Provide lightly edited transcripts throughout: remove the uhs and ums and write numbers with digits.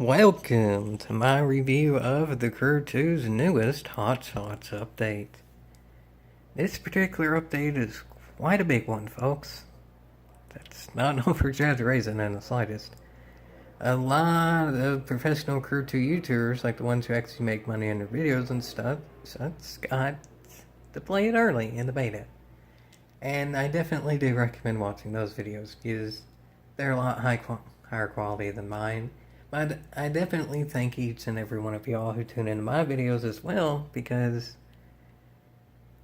Welcome to my review of the Crew 2's newest Hot Shots update. This particular update is quite a big one, folks. That's not an over-exaggeration in the slightest. A lot of professional Crew 2 YouTubers, like the ones who actually make money in their videos and stuff, got to play it early in the beta. And I definitely do recommend watching those videos because they're a lot higher quality than mine. But I definitely thank each and every one of y'all who tune into my videos as well, because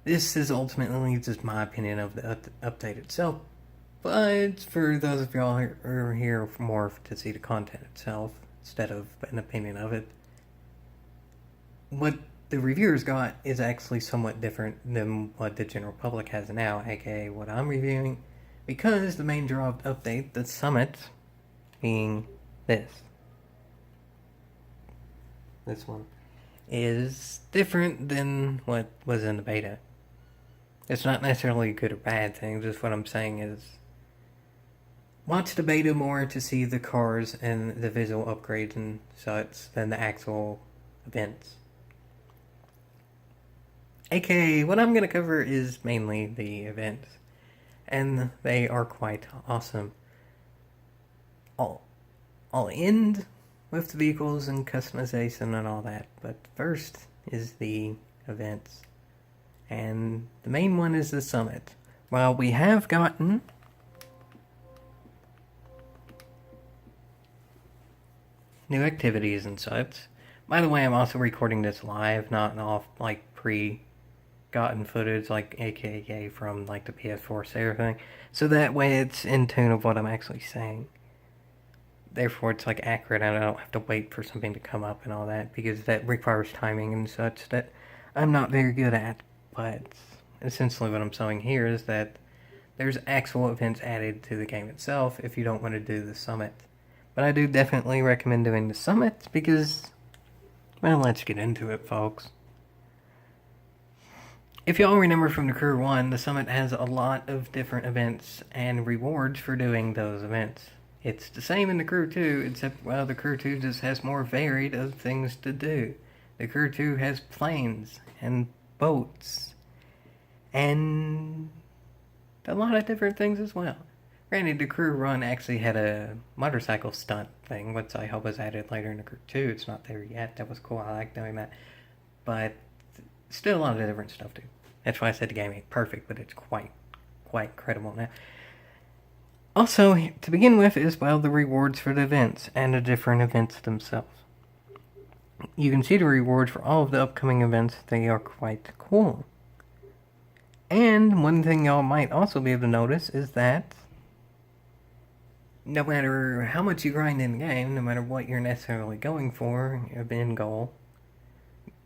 this is ultimately just my opinion of the update itself. But for those of y'all who are here more to see the content itself instead of an opinion of it, what the reviewers got is actually somewhat different than what the general public has now, aka what I'm reviewing, because the main draw of the update, the summit, being this one, is different than what was in the beta. It's not necessarily a good or bad thing, just what I'm saying is watch the beta more to see the cars and the visual upgrades and such than the actual events. AKA, what I'm going to cover is mainly the events, and they are quite awesome. I'll end with the vehicles and customization and all that, but first is the events. And the main one is the summit. While we have gotten new activities and such. By the way, I'm also recording this live, not off like pre-gotten footage, like AKA from like the PS4 Sarah thing. So that way it's in tune of what I'm actually saying. Therefore, it's like accurate, and I don't have to wait for something to come up and all that, because that requires timing and such that I'm not very good at. But essentially what I'm saying here is that there's actual events added to the game itself if you don't want to do the summit. But I do definitely recommend doing the summit because, well, let's get into it, folks. If y'all remember from the Crew 1, the summit has a lot of different events and rewards for doing those events. It's the same in the Crew 2, except, well, the Crew 2 just has more varied of things to do. The Crew 2 has planes and boats and a lot of different things as well. Granted, the Crew 1 actually had a motorcycle stunt thing, which I hope was added later in the Crew 2. It's not there yet. That was cool. I like doing that. But still a lot of different stuff too. That's why I said the game ain't perfect, but it's quite credible now. Also, to begin with is, well, the rewards for the events and the different events themselves. You can see the rewards for all of the upcoming events. They are quite cool. And one thing y'all might also be able to notice is that no matter how much you grind in the game, no matter what you're necessarily going for, your end goal,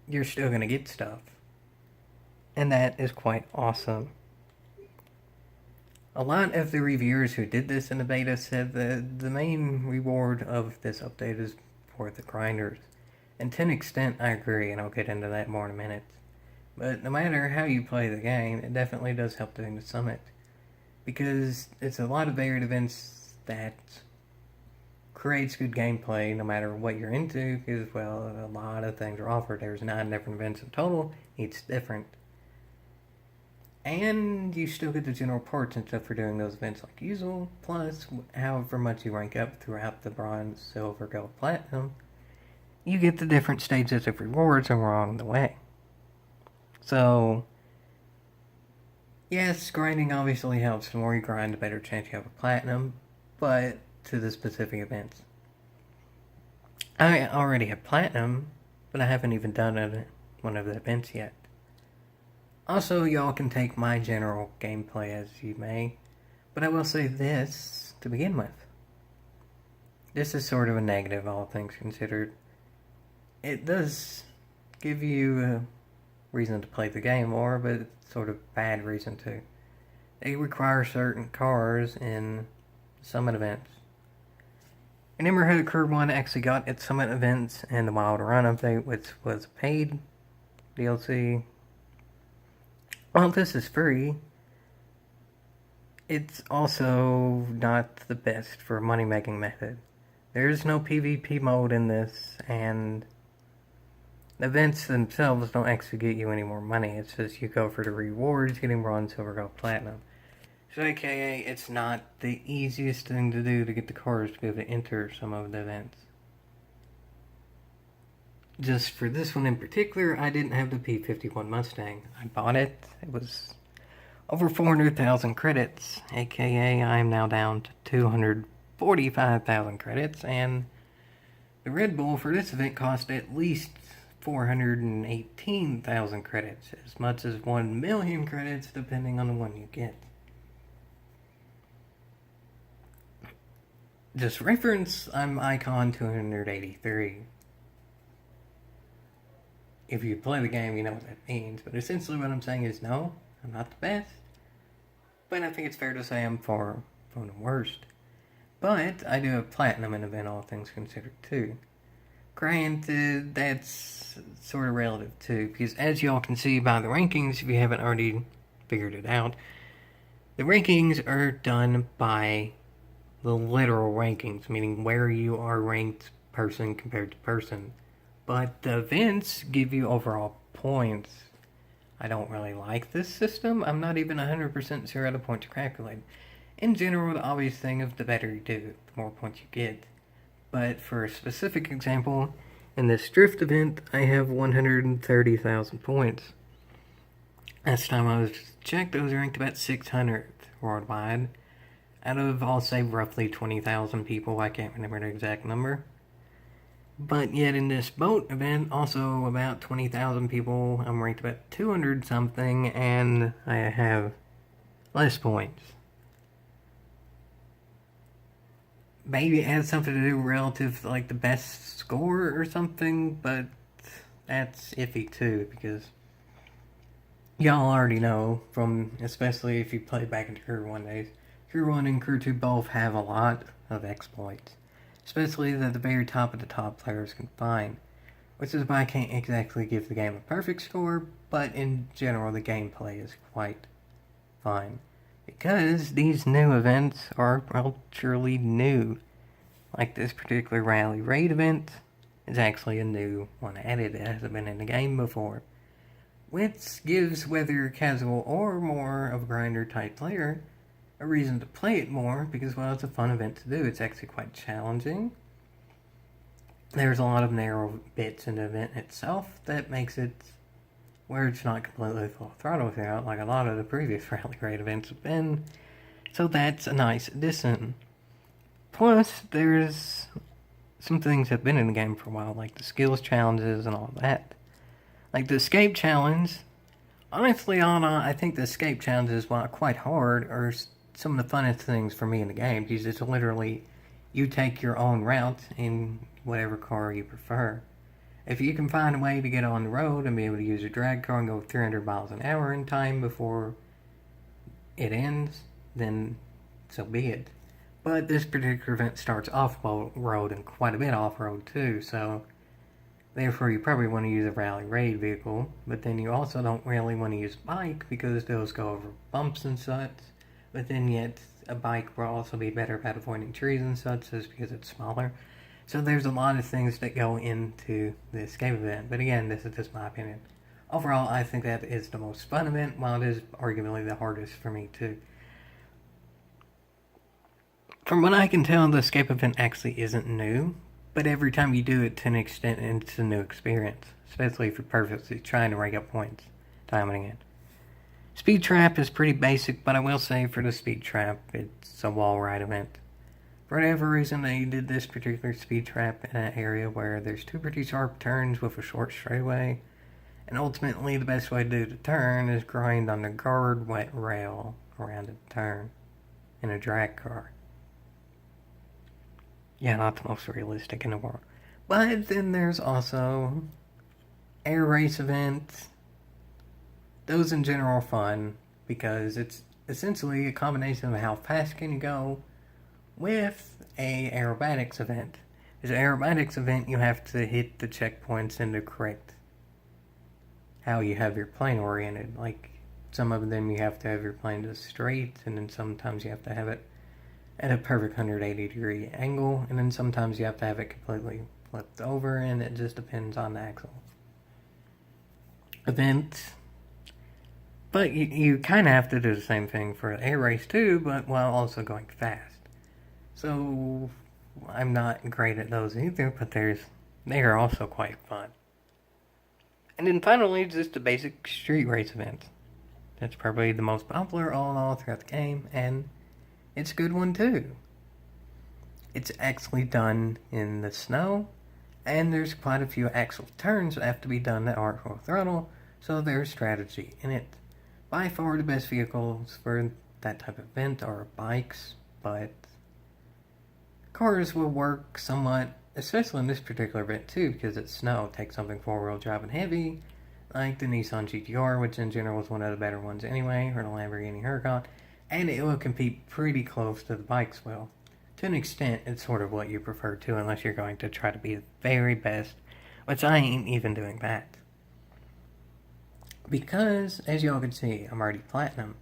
you're still going to get stuff. And that is quite awesome. A lot of the reviewers who did this in the beta said that the main reward of this update is for the grinders. And to an extent, I agree, and I'll get into that more in a minute. But no matter how you play the game, it definitely does help doing the summit. Because it's a lot of varied events that creates good gameplay no matter what you're into, because, well, a lot of things are offered. There's 9 different events in total, each different. And you still get the general parts and stuff for doing those events like usual, plus however much you rank up throughout the bronze, silver, gold, platinum, you get the different stages of rewards along the way. So, yes, grinding obviously helps. The more you grind, the better chance you have a platinum, but to the specific events. I already have platinum, but I haven't even done one of the events yet. Also, y'all can take my general gameplay as you may, but I will say this to begin with. This is sort of a negative, all things considered. It does give you a reason to play the game more, but it's sort of bad reason to. They require certain cars in summit events. Remember how the Crew 1 actually got its summit events and the Wild Run update, which was paid DLC. Well, this is free. It's also not the best for a money-making method. There's no PvP mode in this, and the events themselves don't actually get you any more money. It's just you go for the rewards, getting bronze, silver, gold, platinum. So aka, it's not the easiest thing to do to get the cars to be able to enter some of the events. Just for this one in particular, I didn't have the P51 Mustang. I bought it. It was over 400,000 credits, aka I'm now down to 245,000 credits, and the Red Bull for this event cost at least 418,000 credits, as much as 1 million credits depending on the one you get. Just reference, I'm Icon 283. If you play the game, you know what that means, but essentially what I'm saying is no, I'm not the best, but I think it's fair to say I'm far from the worst. But I do have platinum in event, all things considered, too. Granted, that's sort of relative, too, because as y'all can see by the rankings, if you haven't already figured it out, the rankings are done by the literal rankings, meaning where you are ranked person compared to person. But the events give you overall points. I don't really like this system. I'm not even 100% sure how the points are calculated. In general, the obvious thing of the better you do, the more points you get. But for a specific example, in this drift event, I have 130,000 points. Last time I was checked, I was ranked about 600th worldwide. Out of, I'll say, roughly 20,000 people. I can't remember the exact number. But yet in this boat event, also about 20,000 people, I'm ranked about 200 something, and I have less points. Maybe it has something to do relative to like the best score or something, but that's iffy too, because y'all already know from, especially if you played back into Crew 1 days, Crew 1 and Crew 2 both have a lot of exploits, especially that the very top of the top players can find, which is why I can't exactly give the game a perfect score, but in general the gameplay is quite fine. Because these new events are truly new. Like this particular Rally Raid event is actually a new one added. It hasn't been in the game before. Which gives whether you're casual or more of a grinder type player a reason to play it more because, well, it's a fun event to do. It's actually quite challenging. There's a lot of narrow bits in the event itself that makes it where it's not completely full throttle throughout like a lot of the previous Rally Raid events have been. So that's a nice addition. Plus, there's some things that have been in the game for a while, like the skills challenges and all that. Like the escape challenge, honestly, I think the escape challenges, while quite hard, are some of the funnest things for me in the game, because it's literally, you take your own route in whatever car you prefer. If you can find a way to get on the road and be able to use a drag car and go 300 miles an hour in time before it ends, then so be it. But this particular event starts off-road and quite a bit off-road too, so therefore you probably want to use a Rally Raid vehicle, but then you also don't really want to use a bike because those go over bumps and such, but then yet a bike will also be better about avoiding trees and such just because it's smaller. So there's a lot of things that go into the escape event, but again, this is just my opinion. Overall, I think that is the most fun event, while it is arguably the hardest for me too. From what I can tell, the escape event actually isn't new, but every time you do it to an extent, it's a new experience, especially if you're purposely trying to rank up points time and again. Speed Trap is pretty basic, but I will say for the Speed Trap, it's a wall ride event. For whatever reason, they did this particular speed trap in an area where there's two pretty sharp turns with a short straightaway, and ultimately the best way to do the turn is grind on the guard wet rail around the turn in a drag car. Yeah, not the most realistic in the world. But then there's also air race events. Those in general are fun because it's essentially a combination of how fast can you go with a aerobatics event. As an aerobatics event, you have to hit the checkpoints in the correct how you have your plane oriented. Like some of them you have to have your plane just straight, and then sometimes you have to have it at a perfect 180-degree angle, and then sometimes you have to have it completely flipped over, and it just depends on the axle event. But you kind of have to do the same thing for an air race too, but while also going fast. So I'm not great at those either, but they are also quite fun. And then finally, just a basic street race event. That's probably the most popular all throughout the game, and it's a good one too. It's actually done in the snow, and there's quite a few actual turns that have to be done that aren't full throttle, so there's strategy in it. By far the best vehicles for that type of event are bikes, but cars will work somewhat, especially in this particular event too, because it's snow. Take something four-wheel drive and heavy, like the Nissan GTR, which in general is one of the better ones anyway, or the Lamborghini Huracan, and it will compete pretty close to the bikes will. To an extent, it's sort of what you prefer to, unless you're going to try to be the very best, which I ain't even doing that. Because, as y'all can see, I'm already platinum.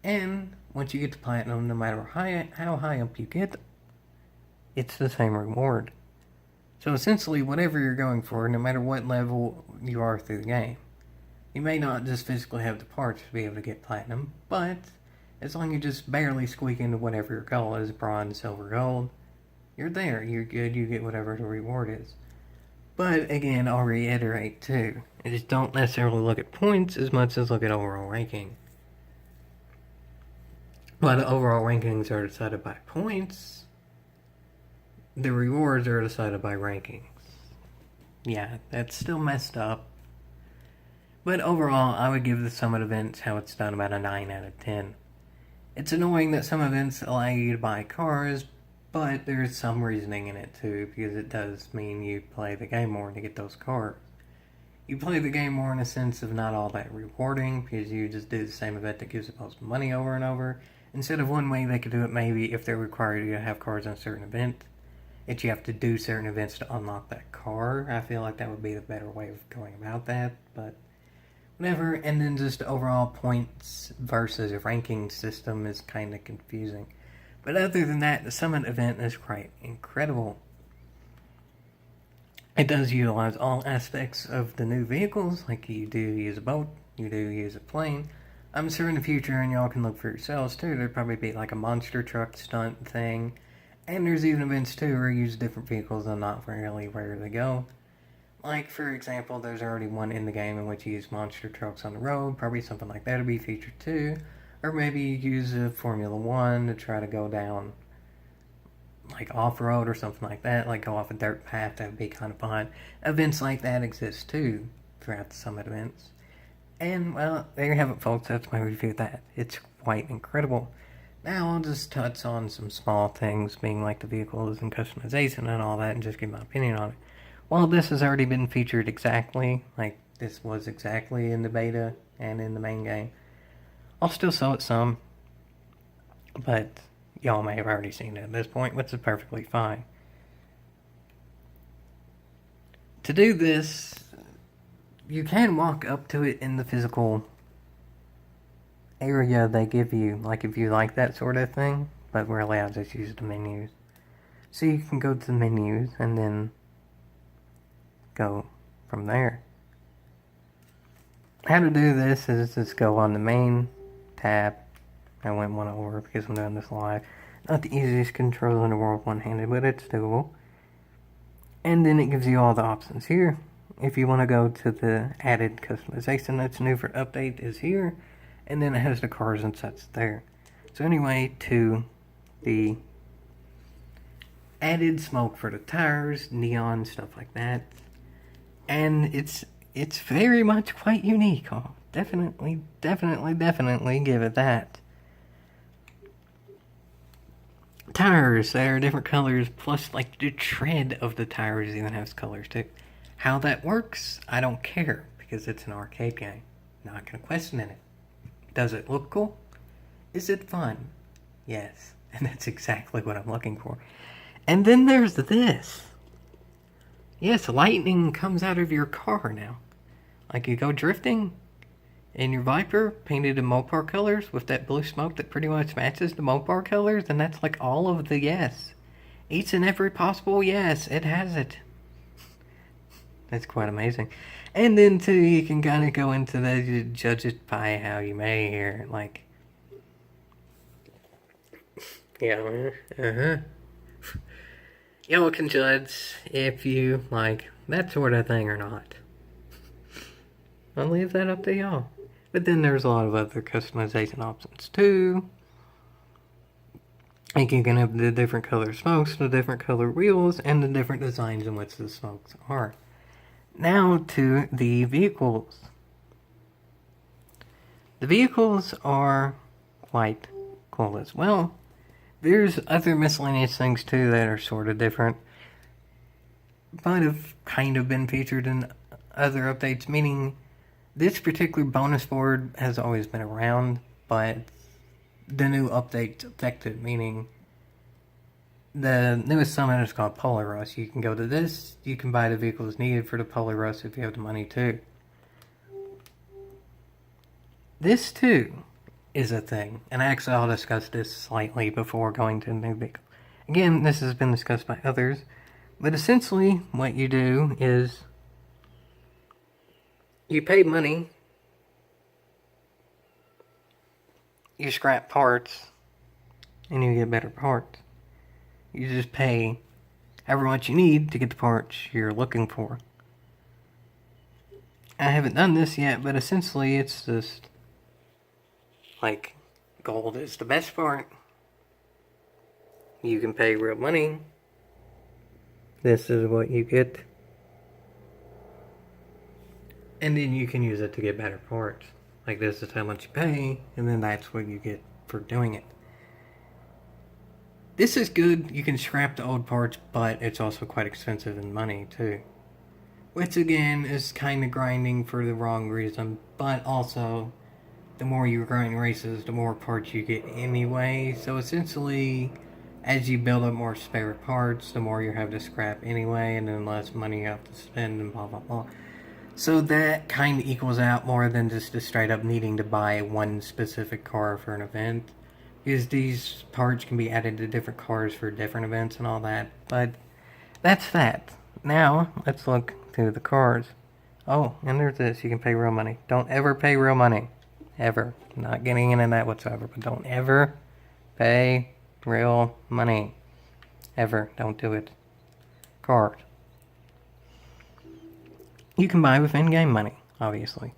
And once you get to platinum, no matter how high up you get, it's the same reward. So essentially, whatever you're going for, no matter what level you are through the game, you may not just physically have the parts to be able to get platinum, but as long as you just barely squeak into whatever your goal is, bronze, silver, gold, you're there, you're good, you get whatever the reward is. But again, I'll reiterate too, I just don't necessarily look at points as much as look at overall ranking. While the overall rankings are decided by points, the rewards are decided by rankings. Yeah, that's still messed up. But overall, I would give the summit events how it's done about a 9 out of 10. It's annoying that some events allow you to buy cars, but there's some reasoning in it too, because it does mean you play the game more to get those cars. You play the game more in a sense of not all that rewarding, because you just do the same event that gives the most money over and over. Instead of one way they could do it, maybe if they require you to have cars in a certain event, that you have to do certain events to unlock that car. I feel like that would be the better way of going about that, but whatever. And then just overall points versus a ranking system is kind of confusing. But other than that, the summit event is quite incredible. It does utilize all aspects of the new vehicles, like you do use a boat, you do use a plane. I'm sure in the future, and y'all can look for yourselves too, there'd probably be like a monster truck stunt thing. And there's even events too where you use different vehicles and not really where they go. Like, for example, there's already one in the game in which you use monster trucks on the road. Probably something like that would be featured too. Or maybe you use a Formula 1 to try to go down, like, off-road or something like that. Like, go off a dirt path. That would be kind of fun. Events like that exist too throughout the summit events. And, well, there you have it, folks. That's my review of that. It's quite incredible. Now I'll just touch on some small things, being like the vehicles and customization and all that, and just give my opinion on it. While this has already been featured exactly, like this was exactly in the beta and in the main game, I'll still sell it some, but y'all may have already seen it at this point, which is perfectly fine. To do this, you can walk up to it in the physical area they give you, like if you like that sort of thing, but really I'll just use the menus. So you can go to the menus and then go from there. How to do this is just go on the main tab. I went one over because I'm doing this live. Not the easiest control in the world one-handed, but it's doable. And then it gives you all the options here. If you want to go to the added customization that's new for update is here. And then it has the cars and sets there. So anyway, to the added smoke for the tires, neon, stuff like that. And it's very much quite unique. I'll definitely give it that. Tires, there are different colors, plus like the tread of the tires even has colors too. How that works, I don't care, because it's an arcade game. Not gonna question it. Does it look cool? Is it fun? Yes, and that's exactly what I'm looking for. And then there's this. Yes, lightning comes out of your car now. Like you go drifting, And your Viper painted in Mopar colors with that blue smoke that pretty much matches the Mopar colors, and that's like all of the yes. Each and every possible yes, it has it. That's quite amazing. And then too, you can kind of go into the you judge it by how you may here, like, yeah, y'all can judge if you like that sort of thing or not. I'll leave that up to y'all. But then there's a lot of other customization options too. Like you can have the different color smokes, the different color wheels, and the different designs in which the smokes are. Now to the vehicles. The vehicles are quite cool as well. There's other miscellaneous things too that are sort of different, but have kind of been featured in other updates, meaning this particular bonus board has always been around, but the new updates affect it, meaning the newest summon is called Polaris. You can go to this, you can buy the vehicles needed for the Polaris if you have the money too. This too is a thing, and actually I'll discuss this slightly before going to the new vehicle. Again, this has been discussed by others, but essentially what you do is you pay money, you scrap parts, and you get better parts. You just pay however much you need to get the parts you're looking for. I haven't done this yet, but essentially it's just like gold is the best part. You can pay real money. This is what you get. And then you can use it to get better parts. Like this is how much you pay, and then that's what you get for doing it. This is good. You can scrap the old parts, but it's also quite expensive in money too. Which again is kind of grinding for the wrong reason, but also the more you grind races, the more parts you get anyway. So essentially, as you build up more spare parts, the more you have to scrap anyway, and then less money you have to spend, and blah blah blah. So that kind of equals out more than just a straight up needing to buy one specific car for an event. Because these parts can be added to different cars for different events and all that. But that's that. Now, let's look through the cars. Oh, and there's this. You can pay real money. Don't ever pay real money. Ever. I'm not getting into that whatsoever. But don't ever pay real money. Ever. Don't do it. Cars. You can buy with in-game money, obviously.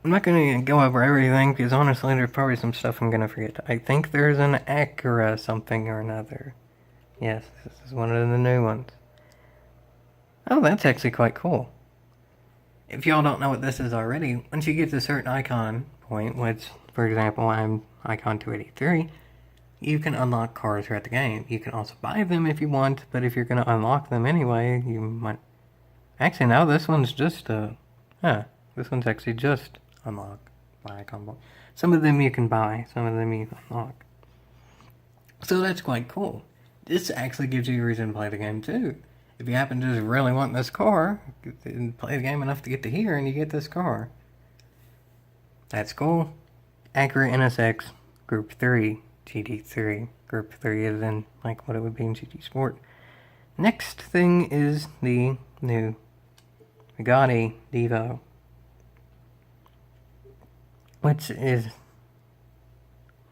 I'm not going to go over everything, because honestly there's probably some stuff I'm going to forget. I think there's an Acura something or another. Yes, this is one of the new ones. Oh, that's actually quite cool. If y'all don't know what this is already, once you get to a certain icon point, which, for example, I'm icon 283, you can unlock cars throughout the game. You can also buy them if you want, but if you're going to unlock them anyway, you might... Actually, no, this one's just this one's actually just unlock by icon block. Some of them you can buy, some of them you can unlock. So that's quite cool. This actually gives you a reason to play the game too. If you happen to just really want this car, and play the game enough to get to here, and you get this car. That's cool. Acura NSX Group 3. GT3. Group 3 is in like what it would be in GT Sport. Next thing is the new Bugatti Divo. Which is...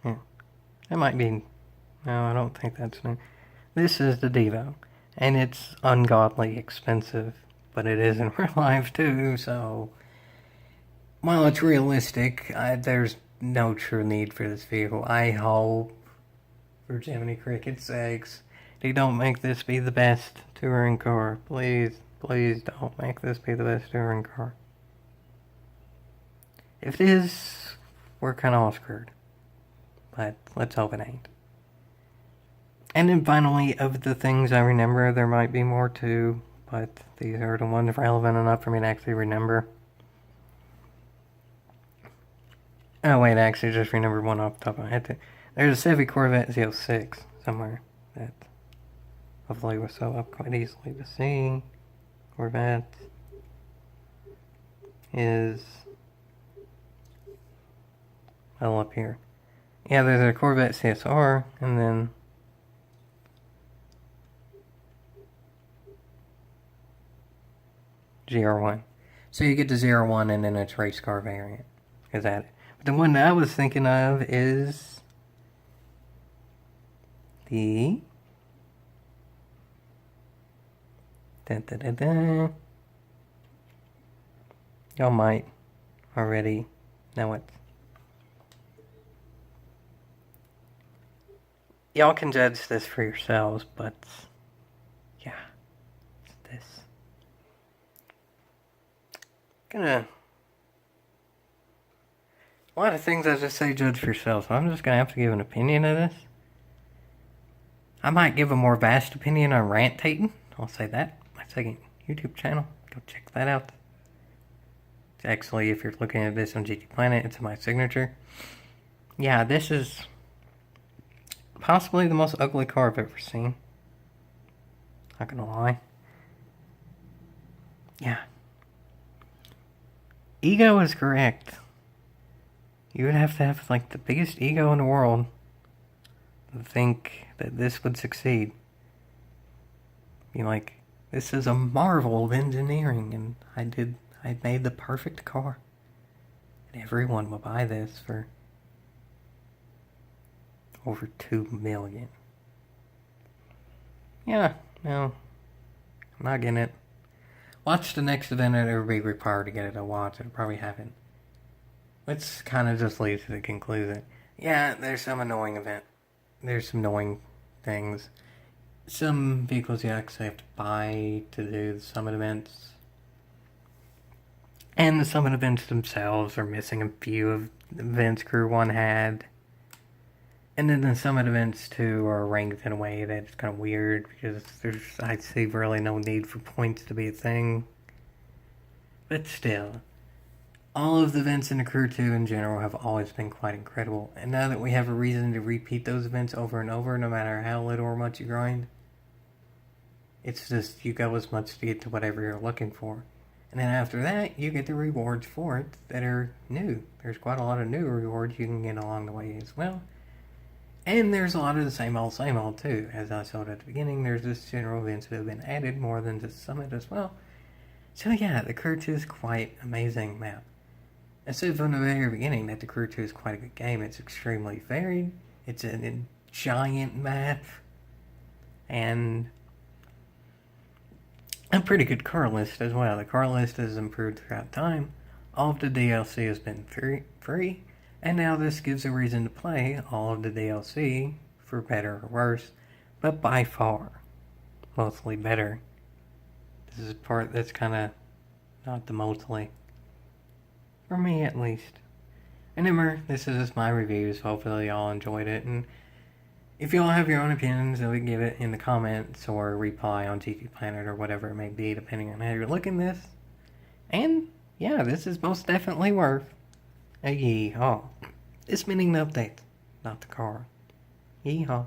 Yeah, that might be... No, I don't think that's new. This is the Divo. And it's ungodly expensive. But it is in real life too, so... While it's realistic, there's no true need for this vehicle. I hope, for Jiminy Cricket's sakes, they don't make this be the best touring car. Please, please don't make this be the best touring car. If it is, we're kind of all screwed. But let's hope it ain't. And then finally, of the things I remember, there might be more too, but these are the ones relevant enough for me to actually remember. Oh wait, I actually just remembered one off the top of my head. There's a Chevy Corvette Z06 somewhere that hopefully will show up quite easily to see. Corvette. is, well, up here. Yeah, there's a Corvette CSR, and then GR1. So you get the ZR1 and then its race car variant. Is that it? But the one that I was thinking of is the y'all might already know it. Y'all can judge this for yourselves, but yeah, it's this. A lot of things I just say judge for yourself, so I'm just gonna have to give an opinion of this. I might give a more vast opinion on Rantating. I'll say that. My second YouTube channel. Go check that out. Actually, if you're looking at this on GT Planet, it's my signature. Yeah, this is possibly the most ugly car I've ever seen. Not gonna lie. Yeah. Ego is correct. You would have to have, like, the biggest ego in the world to think that this would succeed. Be like, this is a marvel of engineering, and I made the perfect car. And everyone will buy this for over $2 million. Yeah, no, I'm not getting it. Watch the next event and it'll be required to get it to watch. It'll probably happen. Let's kind of just lead to the conclusion. Yeah, there's some annoying event. There's some annoying things. Some vehicles you actually have to buy to do the summit events. And the summit events themselves are missing a few of the events Crew 1 had. And then the summit events too are ranked in a way that's kind of weird because I see really no need for points to be a thing. But still, all of the events in the Crew 2 in general have always been quite incredible. And now that we have a reason to repeat those events over and over, no matter how little or much you grind, it's just you go as much to get to whatever you're looking for. And then after that, you get the rewards for it that are new. There's quite a lot of new rewards you can get along the way as well. And there's a lot of the same old too. As I said at the beginning, there's just general events that have been added more than just Summit as well. So yeah, the Crew 2 is quite amazing map. I said from the very beginning that the Crew 2 is quite a good game. It's extremely varied. It's a giant map. And a pretty good car list as well. The car list has improved throughout time. All of the DLC has been free. And now this gives a reason to play all of the DLC, for better or worse, but by far, mostly better. This is the part that's kind of not the mostly. For me, at least. And remember, this is just my reviews, hopefully y'all enjoyed it, and if y'all have your own opinions, then we can give it in the comments, or reply on GT Planet, or whatever it may be, depending on how you're looking at this. And, yeah, this is most definitely worth a yeehaw. This meaning the update, not the car. Yeehaw.